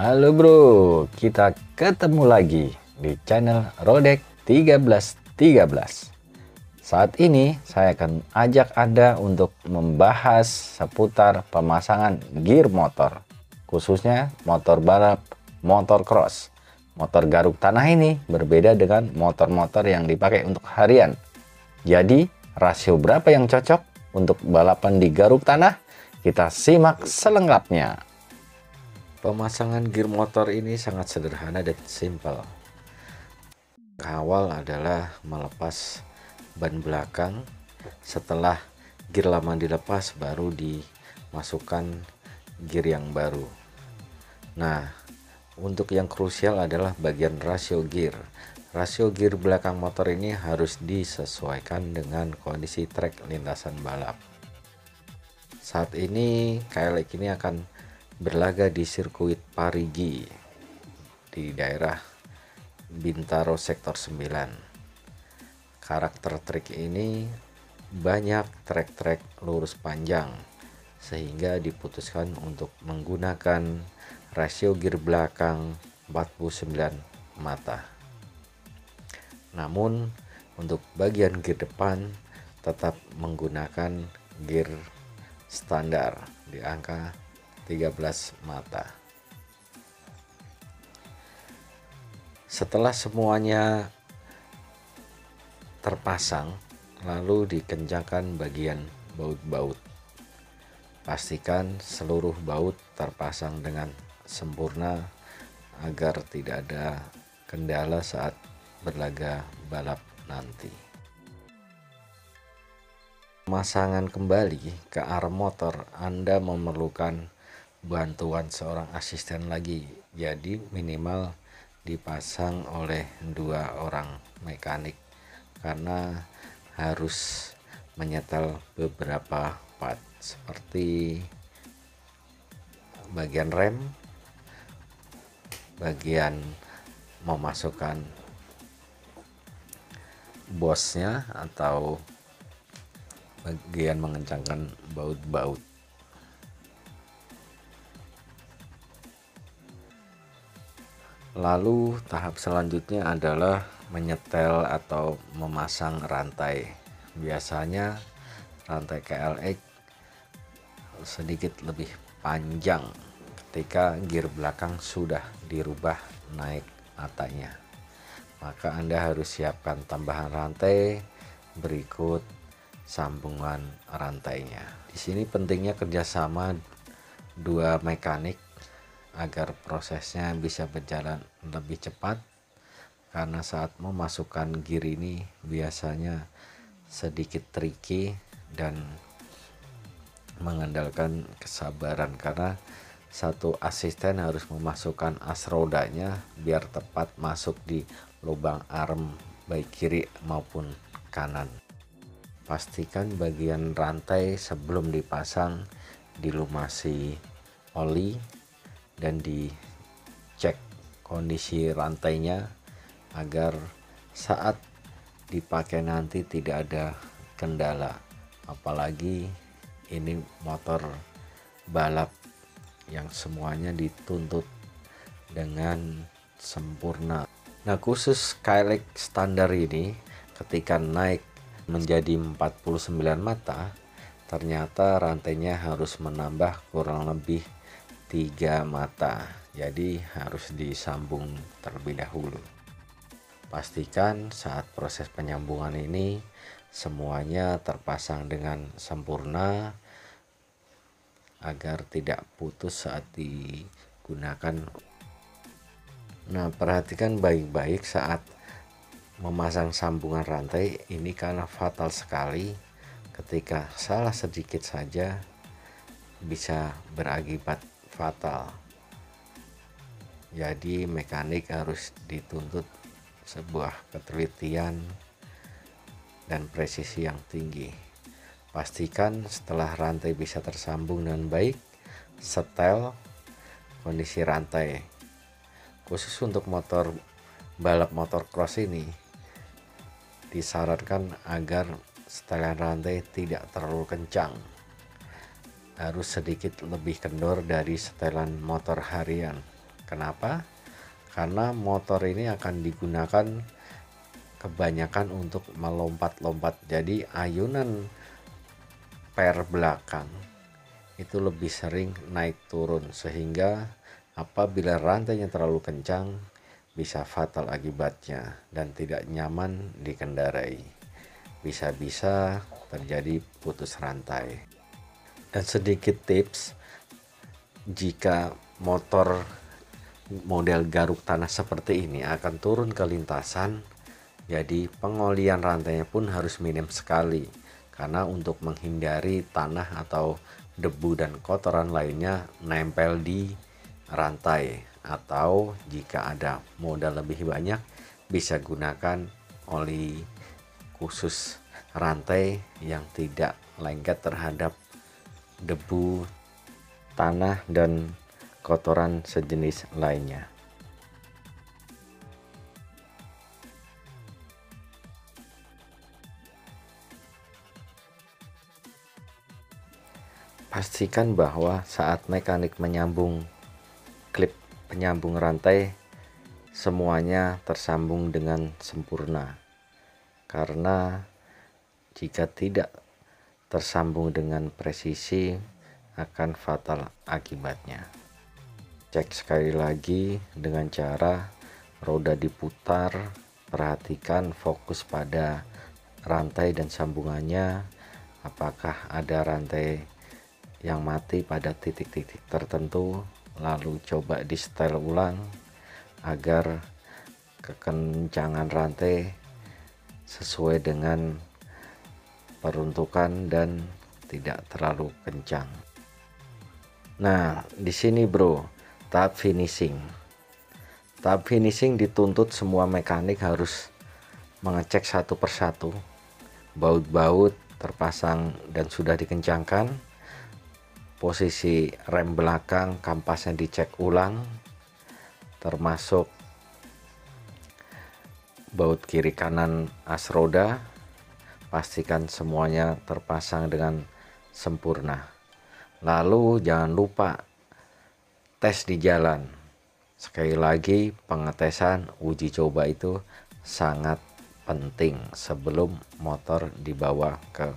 Halo bro, kita ketemu lagi di channel Rodek 1313. Saat ini saya akan ajak Anda untuk membahas seputar pemasangan gear motor, khususnya motor balap, motor cross. Motor garuk tanah ini berbeda dengan motor-motor yang dipakai untuk harian. Jadi, rasio berapa yang cocok untuk balapan di garuk tanah? Kita simak selengkapnya. Pemasangan gear motor ini sangat sederhana dan simpel. Awal adalah melepas ban belakang. Setelah gear lama dilepas, baru dimasukkan gear yang baru. Nah, untuk yang krusial adalah bagian rasio gear. Rasio gear belakang motor ini harus disesuaikan dengan kondisi trek lintasan balap. Saat ini KLX ini akan berlaga di sirkuit Parigi di daerah Bintaro sektor 9. Karakter trek ini banyak trek-trek lurus panjang, sehingga diputuskan untuk menggunakan rasio gear belakang 49 mata. Namun untuk bagian gear depan tetap menggunakan gear standar di angka 13 mata. Setelah semuanya terpasang, lalu dikencangkan bagian baut-baut. Pastikan seluruh baut terpasang dengan sempurna agar tidak ada kendala saat berlaga balap nanti. Pemasangan kembali ke arm motor, Anda memerlukan bantuan seorang asisten lagi, jadi minimal dipasang oleh 2 orang mekanik karena harus menyetel beberapa part seperti bagian rem, bagian memasukkan bosnya atau bagian mengencangkan baut-baut. Lalu tahap selanjutnya adalah menyetel atau memasang rantai. Biasanya rantai KLX sedikit lebih panjang ketika gear belakang sudah dirubah naik matanya. Maka Anda harus siapkan tambahan rantai berikut sambungan rantainya. Di sini pentingnya kerjasama 2 mekanik agar prosesnya bisa berjalan lebih cepat, karena saat memasukkan gear ini biasanya sedikit tricky dan mengandalkan kesabaran, karena satu asisten harus memasukkan as rodanya biar tepat masuk di lubang arm baik kiri maupun kanan. Pastikan bagian rantai sebelum dipasang dilumasi oli dan dicek kondisi rantainya agar saat dipakai nanti tidak ada kendala. Apalagi ini motor balap yang semuanya dituntut dengan sempurna. Nah, khusus KLX standar ini ketika naik menjadi 49 mata, ternyata rantainya harus menambah kurang lebih 3 mata, jadi harus disambung terlebih dahulu. Pastikan saat proses penyambungan ini semuanya terpasang dengan sempurna agar tidak putus saat digunakan. Nah, perhatikan baik-baik saat memasang sambungan rantai ini karena fatal sekali ketika salah sedikit saja bisa berakibat fatal. Jadi mekanik harus dituntut sebuah ketelitian dan presisi yang tinggi. Pastikan setelah rantai bisa tersambung dengan baik, setel kondisi rantai. Khusus untuk motor balap, motor cross ini disarankan agar setelan rantai tidak terlalu kencang, harus sedikit lebih kendor dari setelan motor harian, Kenapa? Karena motor ini akan digunakan kebanyakan untuk melompat-lompat, jadi ayunan per belakang itu lebih sering naik turun, sehingga apabila rantainya terlalu kencang bisa fatal akibatnya dan tidak nyaman dikendarai. Bisa-bisa terjadi putus rantai. Dan sedikit tips, jika motor model garuk tanah seperti ini akan turun ke lintasan, jadi pengolian rantainya pun harus minim sekali, karena untuk menghindari tanah atau debu dan kotoran lainnya nempel di rantai, atau jika ada modal lebih banyak bisa gunakan oli khusus rantai yang tidak lengket terhadap debu, tanah, dan kotoran sejenis lainnya. Pastikan bahwa saat mekanik menyambung klip penyambung rantai semuanya tersambung dengan sempurna, karena jika tidak tersambung dengan presisi akan fatal akibatnya. Cek sekali lagi dengan cara roda diputar, perhatikan fokus pada rantai dan sambungannya, apakah ada rantai yang mati pada titik-titik tertentu, lalu coba di setel ulang agar kekencangan rantai sesuai dengan peruntukan dan tidak terlalu kencang. Nah, di sini bro, tahap finishing. Tahap finishing dituntut semua mekanik harus mengecek satu persatu. Baut-baut terpasang dan sudah dikencangkan. Posisi rem belakang, kampasnya dicek ulang, termasuk baut kiri kanan as roda. Pastikan semuanya terpasang dengan sempurna. Lalu jangan lupa tes di jalan. Sekali lagi, pengetesan uji coba itu sangat penting sebelum motor dibawa ke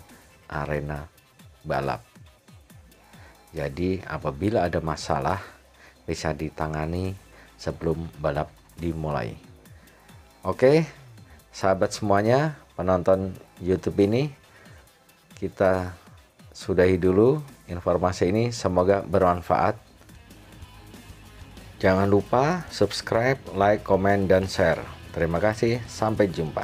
arena balap. Jadi apabila ada masalah bisa ditangani sebelum balap dimulai. Oke, sahabat semuanya, penonton YouTube ini, kita sudahi dulu informasi ini, semoga bermanfaat. Jangan lupa subscribe, like, komen, dan share. Terima kasih, sampai jumpa.